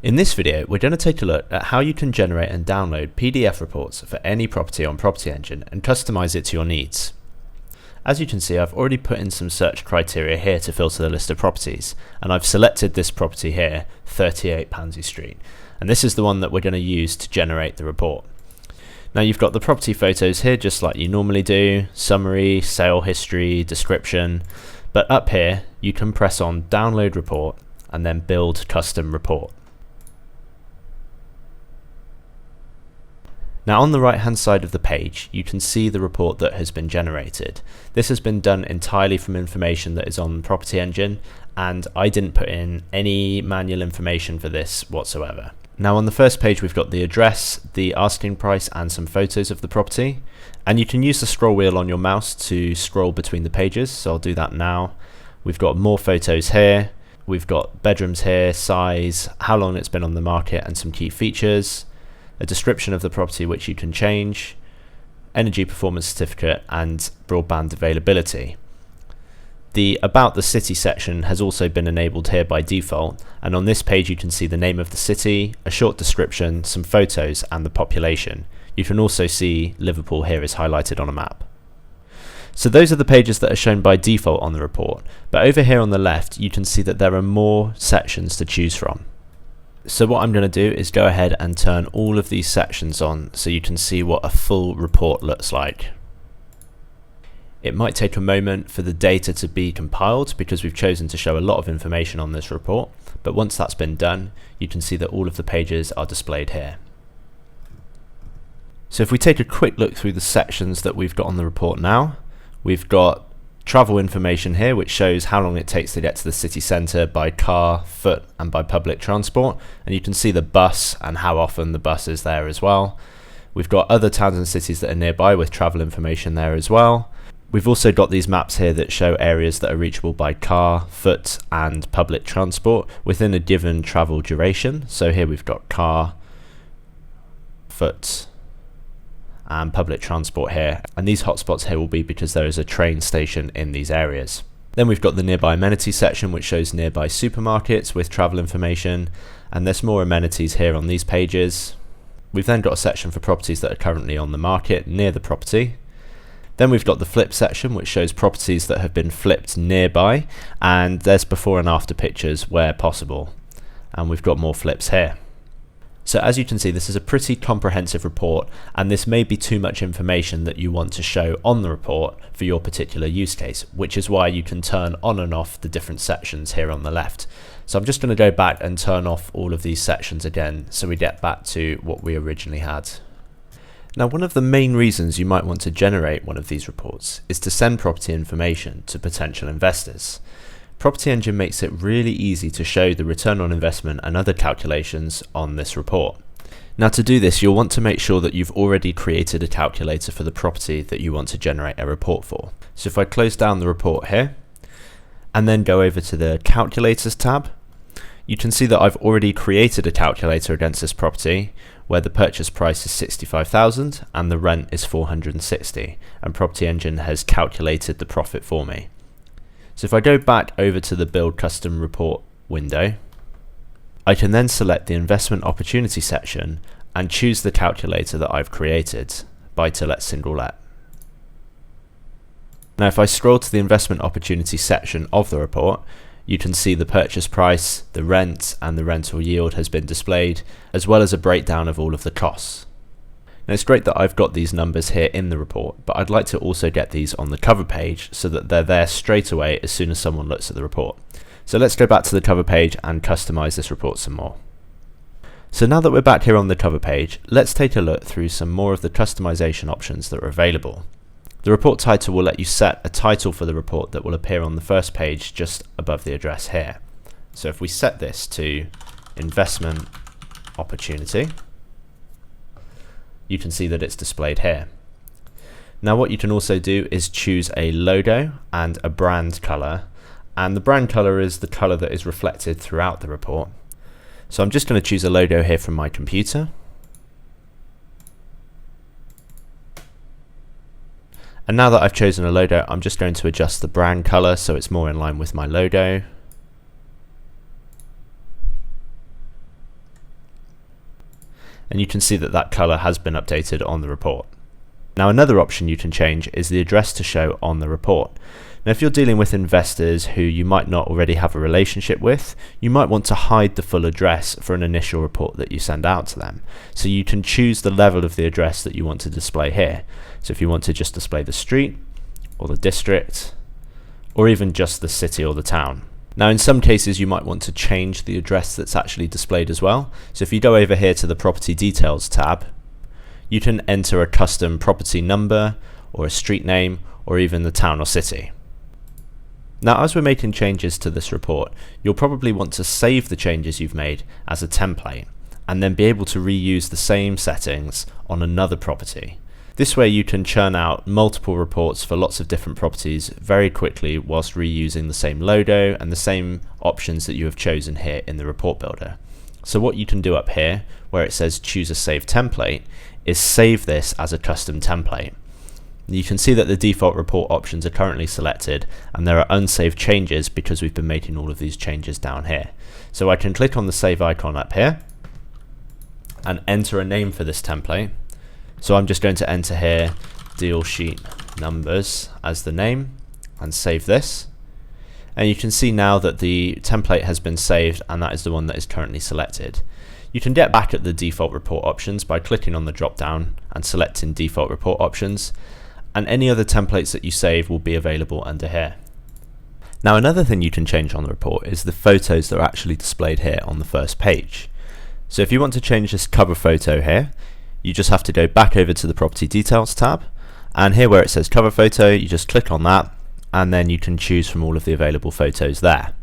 In this video, we're going to take a look at how you can generate and download PDF reports for any property on PropertyEngine and customize it to your needs. As you can see, I've already put in some search criteria here to filter the list of properties, and I've selected this property here, 38 Pansy Street, and this is the one that we're going to use to generate the report. Now you've got the property photos here just like you normally do, summary, sale history, description, but up here you can press on download report and then build custom report. Now on the right hand side of the page you can see the report that has been generated. This has been done entirely from information that is on PropertyEngine, and I didn't put in any manual information for this whatsoever. Now on the first page we've got the address, the asking price and some photos of the property, and you can use the scroll wheel on your mouse to scroll between the pages, so I'll do that now. We've got more photos here, we've got bedrooms here, size, how long it's been on the market and some key features, a description of the property which you can change, energy performance certificate and broadband availability. The About the City section has also been enabled here by default, and on this page you can see the name of the city, a short description, some photos and the population. You can also see Liverpool here is highlighted on a map. So those are the pages that are shown by default on the report, but over here on the left you can see that there are more sections to choose from. So what I'm going to do is go ahead and turn all of these sections on so you can see what a full report looks like. It might take a moment for the data to be compiled because we've chosen to show a lot of information on this report, but once that's been done you can see that all of the pages are displayed here. So if we take a quick look through the sections that we've got on the report now, we've got travel information here which shows how long it takes to get to the city centre by car, foot and by public transport, and you can see the bus and how often the bus is there as well. We've got other towns and cities that are nearby with travel information there as well. We've also got these maps here that show areas that are reachable by car, foot and public transport within a given travel duration. So here we've got car, foot and public transport here, and these hotspots here will be because there is a train station in these areas. Then we've got the nearby amenities section which shows nearby supermarkets with travel information, and there's more amenities here on these pages. We've then got a section for properties that are currently on the market near the property. Then we've got the flip section which shows properties that have been flipped nearby, and there's before and after pictures where possible, and we've got more flips here. So as you can see, this is a pretty comprehensive report, and this may be too much information that you want to show on the report for your particular use case, which is why you can turn on and off the different sections here on the left. So I'm just going to go back and turn off all of these sections again so we get back to what we originally had. Now one of the main reasons you might want to generate one of these reports is to send property information to potential investors. PropertyEngine makes it really easy to show the return on investment and other calculations on this report. Now to do this you'll want to make sure that you've already created a calculator for the property that you want to generate a report for. So if I close down the report here and then go over to the calculators tab, you can see that I've already created a calculator against this property where the purchase price is 65,000 and the rent is 460, and PropertyEngine has calculated the profit for me. So if I go back over to the Build Custom Report window, I can then select the Investment Opportunity section and choose the calculator that I've created, Buy to Let Single Let. Now if I scroll to the Investment Opportunity section of the report, you can see the purchase price, the rent and the rental yield has been displayed, as well as a breakdown of all of the costs. Now it's great that I've got these numbers here in the report, but I'd like to also get these on the cover page so that they're there straight away as soon as someone looks at the report. So let's go back to the cover page and customize this report some more. So now that we're back here on the cover page, let's take a look through some more of the customization options that are available. The report title will let you set a title for the report that will appear on the first page just above the address here. So if we set this to Investment Opportunity, you can see that it's displayed here. Now what you can also do is choose a logo and a brand color, and the brand color is the color that is reflected throughout the report. So I'm just going to choose a logo here from my computer, and now that I've chosen a logo I'm just going to adjust the brand color so it's more in line with my logo. and you can see that that color has been updated on the report. Now another option you can change is the address to show on the report. Now if you're dealing with investors who you might not already have a relationship with, you might want to hide the full address for an initial report that you send out to them. So you can choose the level of the address that you want to display here. So if you want to just display the street, or the district, or even just the city or the town. Now in some cases you might want to change the address that's actually displayed as well. So if you go over here to the property details tab, you can enter a custom property number or a street name or even the town or city. Now as we're making changes to this report, you'll probably want to save the changes you've made as a template and then be able to reuse the same settings on another property. This way you can churn out multiple reports for lots of different properties very quickly whilst reusing the same logo and the same options that you have chosen here in the report builder. So what you can do up here where it says choose a save template is save this as a custom template. You can see that the default report options are currently selected and there are unsaved changes because we've been making all of these changes down here. So I can click on the save icon up here and enter a name for this template. So I'm just going to enter here deal sheet numbers as the name and save this. And you can see now that the template has been saved and that is the one that is currently selected. You can get back at the default report options by clicking on the drop down and selecting default report options, and any other templates that you save will be available under here. Now another thing you can change on the report is the photos that are actually displayed here on the first page. So if you want to change this cover photo here, you just have to go back over to the property details tab, and here where it says cover photo, you just click on that and then you can choose from all of the available photos there.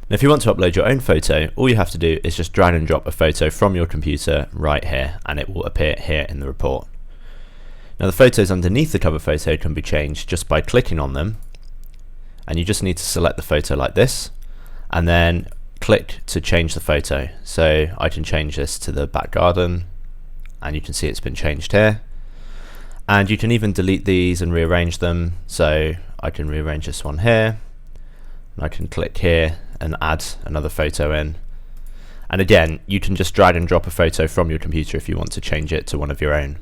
Now if you want to upload your own photo, all you have to do is just drag and drop a photo from your computer right here and it will appear here in the report. Now the photos underneath the cover photo can be changed just by clicking on them, and you just need to select the photo like this and then click to change the photo. So I can change this to the back garden and you can see it's been changed here, and you can even delete these and rearrange them. So I can rearrange this one here and I can click here and add another photo in, and again you can just drag and drop a photo from your computer if you want to change it to one of your own.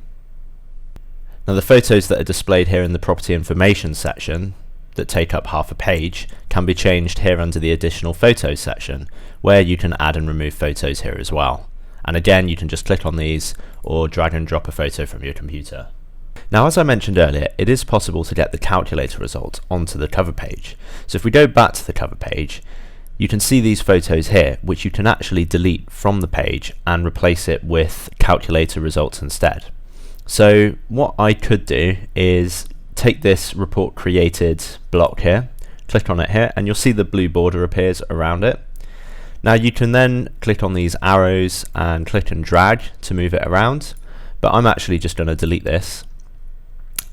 Now the photos that are displayed here in the property information section that take up half a page can be changed here under the additional photos section, where you can add and remove photos here as well. And again you can just click on these or drag and drop a photo from your computer. Now as I mentioned earlier, it is possible to get the calculator result onto the cover page. So if we go back to the cover page, you can see these photos here which you can actually delete from the page and replace it with calculator results instead. So what I could do is take this report created block here, click on it here, and you'll see the blue border appears around it. Now you can then click on these arrows and click and drag to move it around, but I'm actually just going to delete this,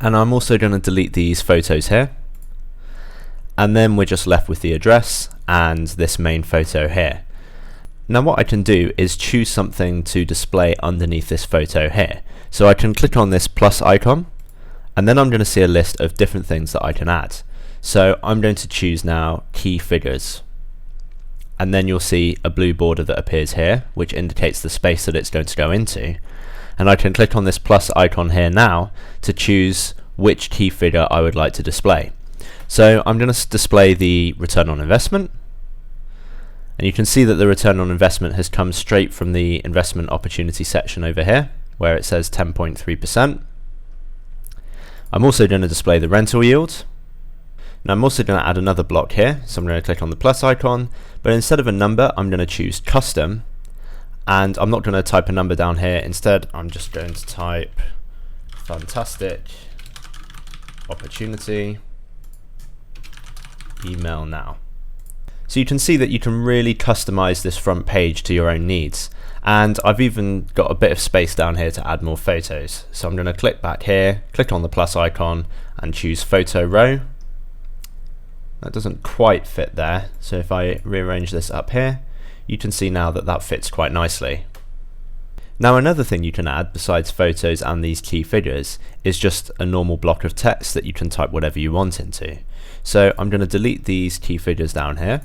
and I'm also going to delete these photos here, and then we're just left with the address and this main photo here. Now what I can do is choose something to display underneath this photo here. So I can click on this plus icon and then I'm going to see a list of different things that I can add. So I'm going to choose now key figures, and then you'll see a blue border that appears here which indicates the space that it's going to go into, and I can click on this plus icon here now to choose which key figure I would like to display. So I'm going to display the return on investment, and you can see that the return on investment has come straight from the investment opportunity section over here where it says 10.3%. I'm also going to display the rental yield. Now I'm also going to add another block here, so I'm going to click on the plus icon, but instead of a number I'm going to choose custom, and I'm not going to type a number down here. Instead I'm just going to type fantastic opportunity email now. So you can see that you can really customize this front page to your own needs, and I've even got a bit of space down here to add more photos. So I'm going to click back here, click on the plus icon and choose photo row. That doesn't quite fit there, so if I rearrange this up here, you can see now that that fits quite nicely. Now another thing you can add besides photos and these key figures is just a normal block of text that you can type whatever you want into. So I'm going to delete these key figures down here,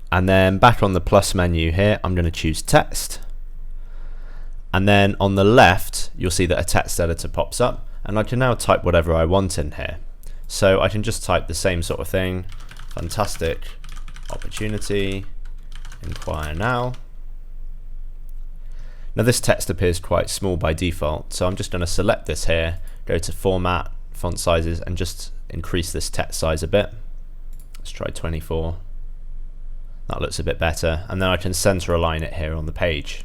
and then back on the plus menu here I'm going to choose text, And then on the left, you'll see that a text editor pops up, and I can now type whatever I want in here. So I can just type the same sort of thing, fantastic opportunity, inquire now. Now this text appears quite small by default, so I'm just going to select this here, go to format, font sizes, and just increase this text size a bit. Let's try 24. That looks a bit better, and then I can center align it here on the page.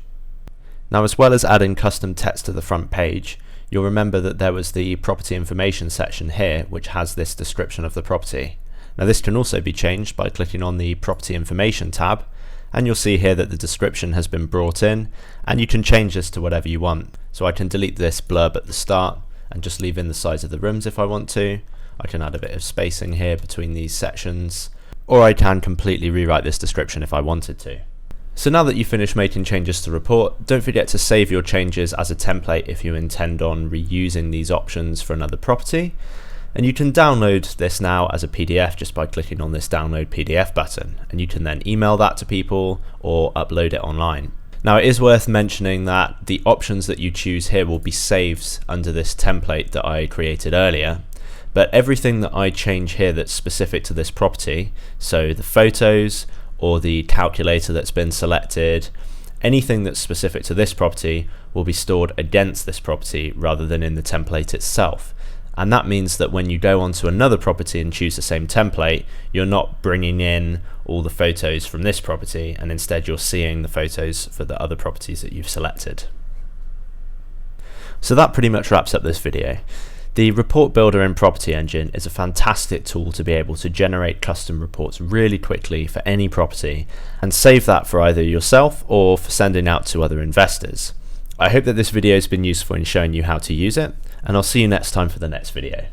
Now, as well as adding custom text to the front page, you'll remember that there was the property information section here, which has this description of the property. Now this can also be changed by clicking on the property information tab, and you'll see here that the description has been brought in, and you can change this to whatever you want. So I can delete this blurb at the start and just leave in the size of the rooms if I want to. I can add a bit of spacing here between these sections, or I can completely rewrite this description if I wanted to. So now that you've finished making changes to the report, don't forget to save your changes as a template if you intend on reusing these options for another property. And you can download this now as a PDF just by clicking on this download PDF button, and you can then email that to people or upload it online. Now it is worth mentioning that the options that you choose here will be saved under this template that I created earlier, but everything that I change here that's specific to this property, so the photos or the calculator that's been selected, anything that's specific to this property will be stored against this property rather than in the template itself. And that means that when you go onto another property and choose the same template, you're not bringing in all the photos from this property, and instead you're seeing the photos for the other properties that you've selected. So that pretty much wraps up this video. The report builder in PropertyEngine is a fantastic tool to be able to generate custom reports really quickly for any property and save that for either yourself or for sending out to other investors. I hope that this video has been useful in showing you how to use it, and I'll see you next time for the next video.